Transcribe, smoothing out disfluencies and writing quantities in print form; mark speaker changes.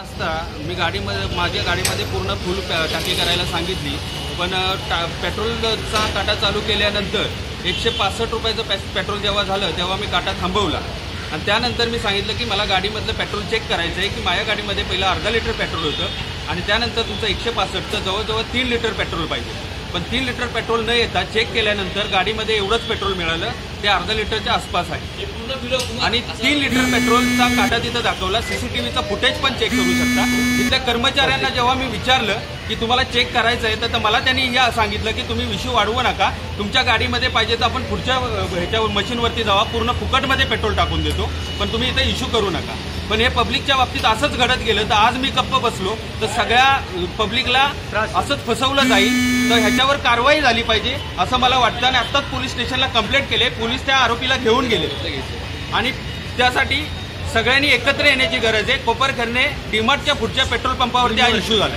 Speaker 1: असता मी माझ्या गाडीमध्ये पूर्ण फुल टाकी करायला सांगितली, पण पेट्रोलचा काटा चालू केल्यानंतर 165 रुपयाचं पेट्रोल जेव्हा झालं तेव्हा मी काटा थांबवला आणि त्यानंतर मी सांगितलं की मला गाडीमधलं पेट्रोल चेक करायचं आहे की माझ्या गाडीमध्ये पहिलं अर्धा लिटर पेट्रोल होतं आणि त्यानंतर तुमचं 165चं जवळजवळ 3 लिटर पेट्रोल पाहिजे, पण 3 लिटर पेट्रोल न येता चेक केल्यानंतर गाडीमध्ये एवढंच पेट्रोल मिळालं, ते अर्धा लिटरच्या आसपास आहे आणि 3 लिटर पेट्रोलचा काटा तिथं दाखवला। सीसीटीव्हीचा फुटेज पण चेक करू शकता। तिथल्या कर्मचाऱ्यांना जेव्हा मी विचारलं की तुम्हाला चेक करायचं आहे तर मला त्यांनी या सांगितलं की तुम्ही इश्यू वाढवू नका, तुमच्या गाडीमध्ये पाहिजे तर आपण पुढच्या ह्याच्यावर मशीनवरती जावा, पूर्ण फुकटमध्ये पेट्रोल टाकून देतो, पण तुम्ही इथे इश्यू करू नका। पण हे पब्लिकच्या बाबतीत असंच घडत गेलं तर आज मी गप्प बसलो तर सगळ्या पब्लिकला असंच फसवलं जाईल, तर ह्याच्यावर कारवाई झाली पाहिजे असं मला वाटतं आणि आत्ताच पोलीस स्टेशनला कंप्लेंट केले, पोलीस त्या आरोपीला घेऊन गेले आणि त्यासाठी सगळ्यांनी एकत्र येण्याची गरज आहे। कोपरखैरणे डीमार्टच्या पुढच्या पेट्रोल पंपावरती हा इश्यू झाला।